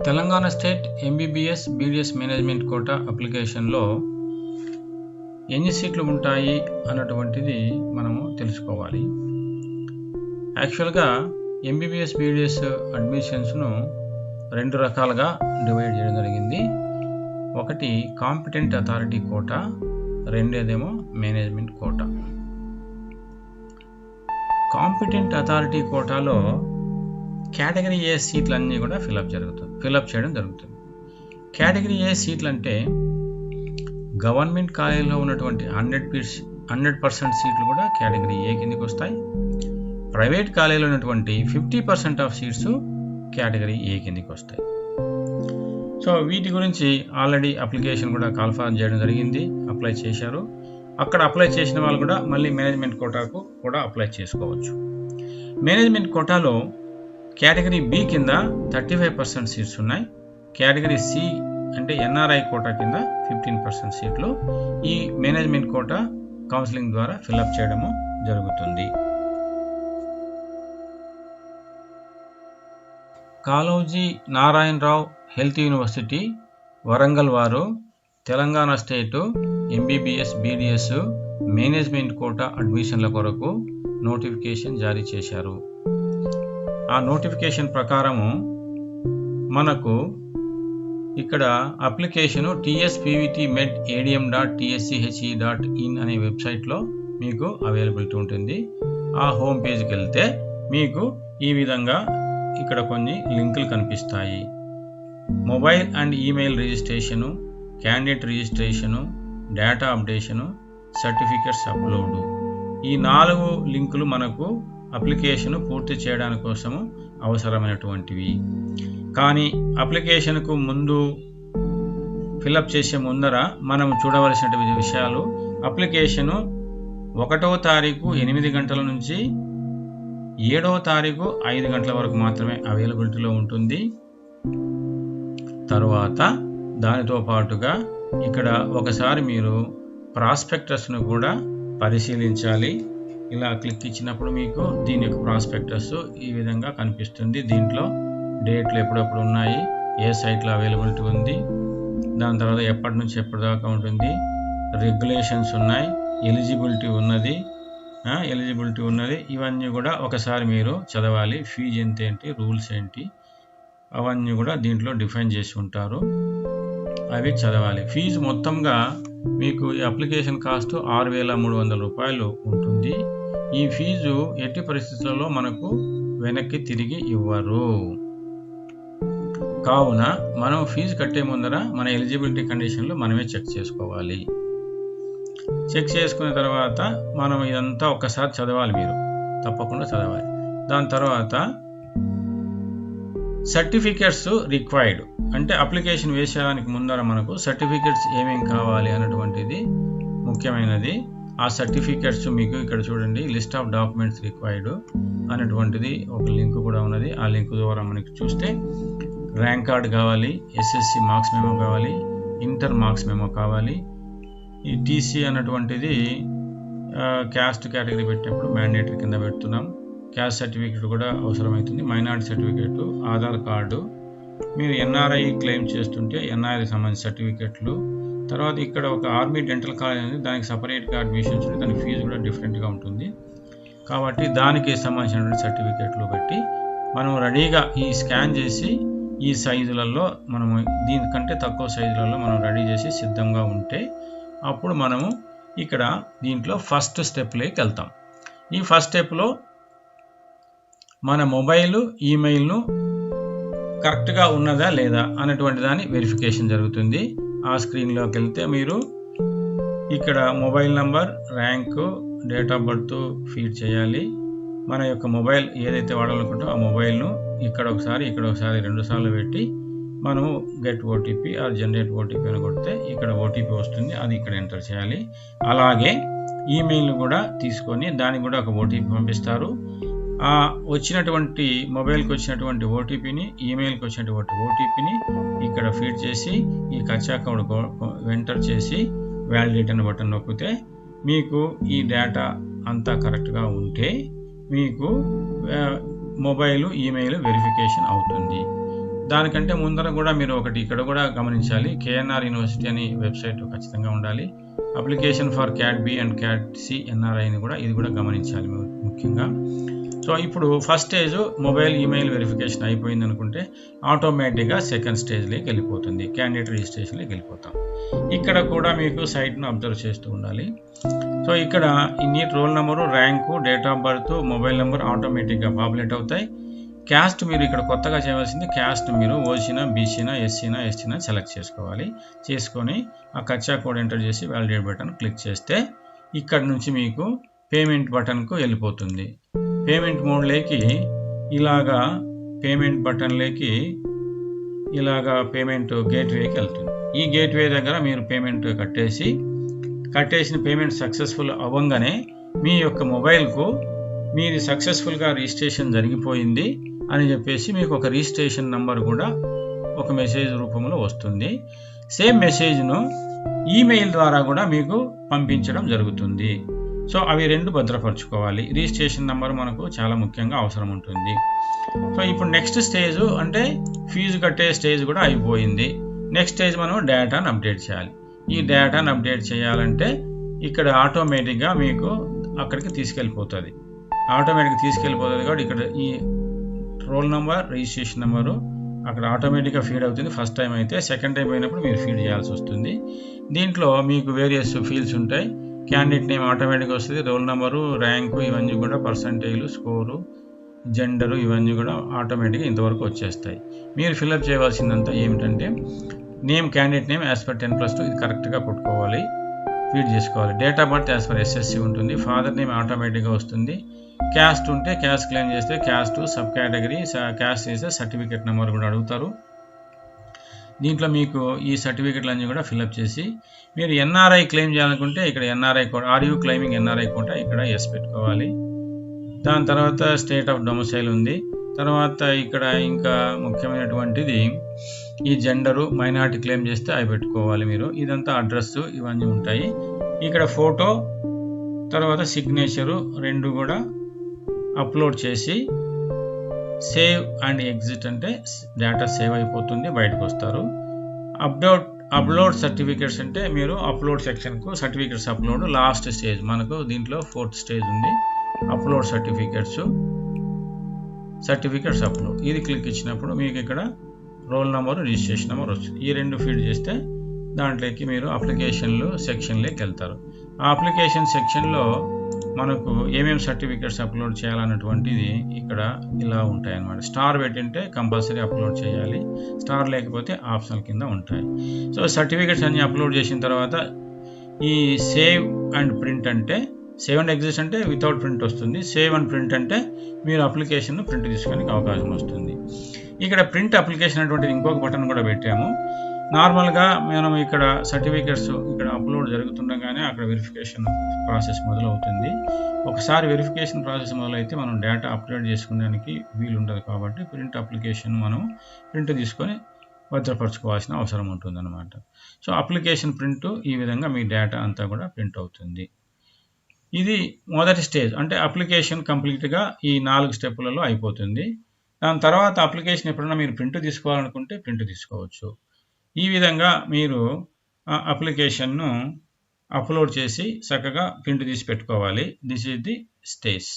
Telangana state MBBS BDS management quota అప్లికేషన్లో ఎన్ని సీట్లు ఉంటాయి అన్నటువంటిది మనము తెలుసుకోవాలి. యాక్చువల్గా ఎంబీబీఎస్ బీడీఎస్ అడ్మిషన్స్ను రెండు రకాలుగా డివైడ్ చేయడం జరిగింది. ఒకటి కాంపిటెంట్ అథారిటీ కోటా, రెండేదేమో మేనేజ్మెంట్ కోటా. కాంపిటెంట్ అథారిటీ కోటాలో కేటగిరీ ఏ సీట్లన్నీ కూడా ఫిలప్ చేయడం జరుగుతుంది. కేటగిరీ ఏ సీట్లు అంటే గవర్నమెంట్ కాలేజీలో ఉన్నటువంటి 100% సీట్లు కూడా కేటగిరీ ఏ కిందకి వస్తాయి. ప్రైవేట్ కాలేజీలో ఉన్నటువంటి 50% ఆఫ్ సీట్స్ కేటగిరీ ఏ కిందకి వస్తాయి. సో వీటి గురించి ఆల్రెడీ అప్లికేషన్ కూడా కాల్ఫార్ చేయడం జరిగింది, అప్లై చేశారు. అక్కడ అప్లై చేసిన వాళ్ళు కూడా మళ్ళీ మేనేజ్మెంట్ కోటాకు కూడా అప్లై చేసుకోవచ్చు. మేనేజ్మెంట్ కోటాలో కేటగిరీ బి కింద 35% సీట్స్ ఉన్నాయి. కేటగిరీ సి అంటే ఎన్ఆర్ఐ కోటా కింద 15% సీట్లు ఈ మేనేజ్మెంట్ కోటా కౌన్సిలింగ్ ద్వారా ఫిల్అప్ చేయడము జరుగుతుంది. కాళోజీ నారాయణరావు హెల్త్ యూనివర్సిటీ వరంగల్ వారు తెలంగాణ స్టేటు ఎంబీబీఎస్ బీడీఎస్ మేనేజ్మెంట్ కోటా అడ్మిషన్ల కొరకు నోటిఫికేషన్ జారీ చేశారు. ఆ నోటిఫికేషన్ ప్రకారము మనకు ఇక్కడ అప్లికేషను tspvtmed.adm.tschhe.in అనే వెబ్సైట్లో మీకు అవైలబిలిటీ ఉంటుంది. ఆ హోమ్ పేజ్కి వెళ్తే మీకు ఈ విధంగా ఇక్కడ కొన్ని లింకులు కనిపిస్తాయి. Mobile and email registration, candidate registration, data updation, certificates upload, ఈ 4 లింకులు మనకు అప్లికేషన్ పూర్తి చేయడానికి కోసము అవసరమైనటువంటివి. కానీ అప్లికేషన్కు ముందు ఫిలప్ చేసే ముందర మనం చూడవలసిన విషయాలు, అప్లికేషను 1వ తారీఖు 8 గంటల నుంచి 7వ తారీఖు 5 గంటల వరకు మాత్రమే అవైలబిలిటీలో ఉంటుంది. తరువాత దానితో పాటుగా ఇక్కడ ఒకసారి మీరు ప్రాస్పెక్టస్ను కూడా పరిశీలించాలి. ఇలా క్లిక్ ఇచ్చినప్పుడు మీకు దీని యొక్క ప్రాస్పెక్టస్ ఈ విధంగా కనిపిస్తుంది. దీంట్లో డేట్లు ఎప్పుడెప్పుడు ఉన్నాయి, ఏ సైట్లో అవైలబిలిటీ ఉంది, దాని తర్వాత ఎప్పటి నుంచి ఎప్పటిదాకా ఉంటుంది, రెగ్యులేషన్స్ ఉన్నాయి, ఎలిజిబిలిటీ ఉన్నది. ఇవన్నీ కూడా ఒకసారి మీరు చదవాలి. ఫీజు ఎంత ఏంటి, రూల్స్ ఏంటి, అవన్నీ కూడా దీంట్లో డిఫైన్ చేసి ఉంటారు, అవి చదవాలి. ఫీజు మొత్తంగా మీకు ఈ అప్లికేషన్ కాస్ట్ 6,300 రూపాయలు ఉంటుంది. ఈ ఫీజు ఎట్టి పరిస్థితులలో మనకు వెనక్కి తిరిగి ఇవ్వరు. కావున మనం ఫీజు కట్టే ముందర మన ఎలిజిబిలిటీ కండిషన్లు మనమే చెక్ చేసుకోవాలి. చెక్ చేసుకున్న తర్వాత మనం ఇదంతా ఒక్కసారి చదవాలి, మీరు తప్పకుండా చదవాలి. దాని తర్వాత సర్టిఫికెట్స్ రిక్వైర్డ్ అంటే అప్లికేషన్ వేసేదానికి ముందర మనకు సర్టిఫికెట్స్ ఏమేమి కావాలి అన్నటువంటిది ముఖ్యమైనది. ఆ సర్టిఫికెట్స్ మీకు ఇక్కడ చూడండి, లిస్ట్ ఆఫ్ డాక్యుమెంట్స్ రిక్వైర్డ్ అనేటువంటిది ఒక లింక్ కూడా ఉన్నది. ఆ లింక్ ద్వారా మనకి చూస్తే ర్యాంక్ కార్డ్ కావాలి, ఎస్ఎస్సి మార్క్స్ మెమో కావాలి, ఇంటర్ మార్క్స్ మెమో కావాలి. ఈ టీసీ అన్నటువంటిది క్యాస్ట్ కేటగిరీ పెట్టినప్పుడు మ్యాండేటరీ కింద పెడుతున్నాం. క్యాస్ట్ సర్టిఫికేట్ కూడా అవసరమవుతుంది, మైనారిటీ సర్టిఫికేట్, ఆధార్ కార్డు, మీరు ఎన్ఆర్ఐ క్లెయిమ్ చేస్తుంటే ఎన్ఆర్ఐకి సంబంధించిన సర్టిఫికెట్లు. తర్వాత ఇక్కడ ఒక ఆర్మీ డెంటల్ కాలేజ్ ఉంది, దానికి సపరేట్గా అడ్మిషన్స్ ఉంది, దాని ఫీజు కూడా డిఫరెంట్గా ఉంటుంది. కాబట్టి దానికి సంబంధించినటువంటి సర్టిఫికెట్లు పెట్టి మనం రెడీగా ఈ స్కాన్ చేసి ఈ సైజులలో మనము దీనికంటే తక్కువ సైజులలో మనం రెడీ చేసి సిద్ధంగా ఉంటే అప్పుడు మనము ఇక్కడ దీంట్లో ఫస్ట్ స్టెప్లోకి వెళ్తాం. ఈ ఫస్ట్ స్టెప్లో మన మొబైల్, ఈమెయిల్ను కరెక్ట్గా ఉన్నదా లేదా అన్నటువంటి దాన్ని వెరిఫికేషన్ జరుగుతుంది. ఆ స్క్రీన్లోకి వెళ్తే మీరు ఇక్కడ mobile number, rank, date of birth feed చేయాలి. మన యొక్క మొబైల్ ఏదైతే వాడాలనుకుంటో ఆ మొబైల్ను ఇక్కడ ఒకసారి 2 సార్లు పెట్టి మనము get OTP or generate OTP అని కొడితే ఇక్కడ ఓటీపీ వస్తుంది, అది ఇక్కడ ఎంటర్ చేయాలి. అలాగే ఈమెయిల్ను కూడా తీసుకొని దానికి కూడా ఒక ఓటీపీ పంపిస్తారు. వచ్చినటువంటి మొబైల్కి వచ్చినటువంటి ఓటీపీని, ఈమెయిల్కి వచ్చినటువంటి ఓటీపీని ఇక్కడ ఫీడ్ చేసి ఈ కచ్చా కోడ్ ఎంటర్ చేసి వ్యాలిడేట్ అనే బటన్ నొక్కితే మీకు ఈ డేటా అంతా కరెక్ట్గా ఉంటే మీకు మొబైల్, ఈమెయిల్ వెరిఫికేషన్ అవుతుంది. దానికంటే ముందర కూడా మీరు ఒకటి ఇక్కడ కూడా గమనించాలి. కేఎన్ఆర్ యూనివర్సిటీ అని వెబ్సైట్ ఖచ్చితంగా ఉండాలి. Application for cat B and cat C NRI అని కూడా ఇది కూడా గమనించాలి ముఖ్యంగా. సో ఇప్పుడు first stage mobile email verification అయిపోయింది అనుకుంటే ఆటోమేటిక్గా సెకండ్ స్టేజ్లోకి వెళ్ళిపోతుంది, క్యాండిడేట్ రిజిస్ట్రేషన్లోకి వెళ్ళిపోతాం. ఇక్కడ కూడా మీకు సైట్ను అబ్జర్వ్ చేస్తూ ఉండాలి. సో ఇక్కడ NEET roll number, rank, date of birth, mobile number ఆటోమేటిక్గా పాపులేట్ అవుతాయి. క్యాస్ట్ మీరు ఇక్కడ కొత్తగా చేయవలసింది క్యాస్ట్ మీరు ఓసీనా, బీసీనా, ఎస్సీనా, ఎస్టీనా సెలెక్ట్ చేసుకోవాలి. చేసుకొని ఆ కచ్చా కోడ్ ఎంటర్ చేసి వ్యాలిడేట్ బటన్ క్లిక్ చేస్తే ఇక్కడ నుంచి మీకు పేమెంట్ బటన్కు వెళ్ళిపోతుంది. పేమెంట్ మోడ్లోకి ఇలాగా పేమెంట్ బటన్లోకి ఇలాగా పేమెంట్ గేట్వేకి వెళ్తుంది. ఈ గేట్వే దగ్గర మీరు పేమెంట్ కట్టేసిన పేమెంట్ సక్సెస్ఫుల్ అవ్వగానే మీ యొక్క మొబైల్కు మీది సక్సెస్ఫుల్గా రిజిస్ట్రేషన్ జరిగిపోయింది అని చెప్పేసి మీకు ఒక రిజిస్ట్రేషన్ నెంబర్ కూడా ఒక మెసేజ్ రూపంలో వస్తుంది. సేమ్ మెసేజ్ను ఈమెయిల్ ద్వారా కూడా మీకు పంపించడం జరుగుతుంది. సో అవి రెండు భద్రపరచుకోవాలి. రిజిస్ట్రేషన్ నెంబర్ మనకు చాలా ముఖ్యంగా అవసరం ఉంటుంది. సో ఇప్పుడు నెక్స్ట్ స్టేజ్ అంటే ఫీజు కట్టే స్టేజ్ కూడా అయిపోయింది. నెక్స్ట్ స్టేజ్ మనం డేటాను అప్డేట్ చేయాలి. ఈ డేటాను అప్డేట్ చేయాలంటే ఇక్కడ ఆటోమేటిక్గా మీకు అక్కడికి తీసుకెళ్ళిపోతుంది. కాబట్టి ఇక్కడ ఈ రోల్ నెంబర్, రిజిస్ట్రేషన్ నెంబరు అక్కడ ఆటోమేటిక్గా ఫీడ్ అవుతుంది. ఫస్ట్ టైం అయితే, సెకండ్ టైం అయినప్పుడు మీరు ఫీడ్ చేయాల్సి వస్తుంది. దీంట్లో మీకు వేరియస్ ఫీల్డ్స్ ఉంటాయి. క్యాండిడేట్ నేమ్ ఆటోమేటిక్గా వస్తుంది, రోల్ నెంబరు, ర్యాంకు ఇవన్నీ కూడా, పర్సంటేజ్లు, స్కోరు, జెండరు ఇవన్నీ కూడా ఆటోమేటిక్గా ఇంతవరకు వచ్చేస్తాయి. మీరు ఫిల్అప్ చేయవలసిందంతా ఏమిటంటే name, candidate name as per 10+2 ఇది కరెక్ట్గా కొట్టుకోవాలి, ఫీడ్ చేసుకోవాలి. Date of birth as per SSC ఉంటుంది. ఫాదర్ నేమ్ ఆటోమేటిక్గా వస్తుంది. క్యాస్ట్ ఉంటే క్యాస్ట్ క్లెయిమ్ చేస్తే క్యాస్ట్, సబ్ కేటగిరీ, క్యాస్ట్ చేస్తే సర్టిఫికేట్ నెంబర్ కూడా అడుగుతారు. దీంట్లో మీకు ఈ సర్టిఫికేట్లు అన్నీ కూడా ఫిల్అప్ చేసి మీరు ఎన్ఆర్ఐ క్లెయిమ్ చేయాలనుకుంటే ఇక్కడ NRI code, are you claiming NRI code ఇక్కడ ఎస్ పెట్టుకోవాలి. దాని తర్వాత స్టేట్ ఆఫ్ డొమిసైల్ ఉంది. తర్వాత ఇక్కడ ఇంకా ముఖ్యమైనటువంటిది ఈ జెండరు, మైనారిటీ క్లెయిమ్ చేస్తే అవి పెట్టుకోవాలి మీరు. ఇదంతా అడ్రస్ ఇవన్నీ ఉంటాయి. ఇక్కడ ఫోటో తర్వాత సిగ్నేచరు రెండు కూడా అప్లోడ్ చేసి సేవ్ అండ్ ఎగ్జిట్ అంటే డేటా సేవ్ అయిపోతుంది, బయటకు వస్తారు. అప్లోడ్ సర్టిఫికేట్స్ అంటే మీరు అప్లోడ్ సెక్షన్కు సర్టిఫికేట్స్ అప్లోడ్ లాస్ట్ స్టేజ్, మనకు దీంట్లో 4th స్టేజ్ ఉంది. అప్లోడ్ సర్టిఫికేట్స్ అప్లోడ్ ఇది క్లిక్ ఇచ్చినప్పుడు మీకు ఇక్కడ రోల్ నెంబర్, రిజిస్ట్రేషన్ నెంబర్ వస్తుంది. ఈ రెండు ఫీడ్ చేస్తే దాంట్లోకి మీరు అప్లికేషన్లు సెక్షన్లోకి వెళ్తారు. ఆ అప్లికేషన్ సెక్షన్లో మనకు ఏమేమి సర్టిఫికేట్స్ అప్లోడ్ చేయాలన్నటువంటిది ఇక్కడ ఇలా ఉంటాయి అన్నమాట. స్టార్ పెట్టింటే కంపల్సరీ అప్లోడ్ చేయాలి, స్టార్ లేకపోతే ఆప్షనల్ కింద ఉంటాయి. సో సర్టిఫికేట్స్ అన్ని అప్లోడ్ చేసిన తర్వాత ఈ సేవ్ అండ్ ప్రింట్ అంటే, సేవ్ అండ్ ఎగ్జిస్ట్ అంటే వితౌట్ ప్రింట్ వస్తుంది, సేవ్ అండ్ ప్రింట్ అంటే మీరు అప్లికేషన్ ప్రింట్ తీసుకోవడానికి అవకాశం వస్తుంది. ఇక్కడ ప్రింట్ అప్లికేషన్ అనేటువంటిది ఇంకొక బటన్ కూడా పెట్టాము. నార్మల్గా మనం ఇక్కడ సర్టిఫికేట్స్ ఇక్కడ అప్లోడ్ జరుగుతుండగానే అక్కడ వెరిఫికేషన్ ప్రాసెస్ మొదలవుతుంది. ఒకసారి వెరిఫికేషన్ ప్రాసెస్ మొదలైతే మనం డేటా అప్లోడ్ చేసుకోవడానికి వీలు ఉండదు. కాబట్టి ప్రింట్ అప్లికేషన్ మనం ప్రింట్ తీసుకొని భద్రపరచుకోవాల్సిన అవసరం ఉంటుందన్నమాట. సో అప్లికేషన్ ప్రింట్ ఈ విధంగా మీ డేటా అంతా కూడా ప్రింట్ అవుతుంది. ఇది మొదటి స్టేజ్, అంటే అప్లికేషన్ కంప్లీట్గా ఈ 4 స్టెప్పులలో అయిపోతుంది. దాని తర్వాత అప్లికేషన్ ఎప్పుడైనా మీరు ప్రింట్ తీసుకోవాలనుకుంటే ప్రింట్ తీసుకోవచ్చు. ఈ విధంగా మీరు అప్లికేషన్ను అప్లోడ్ చేసి చక్కగా ప్రింట్ తీసి పెట్టుకోవాలి. This is the stage.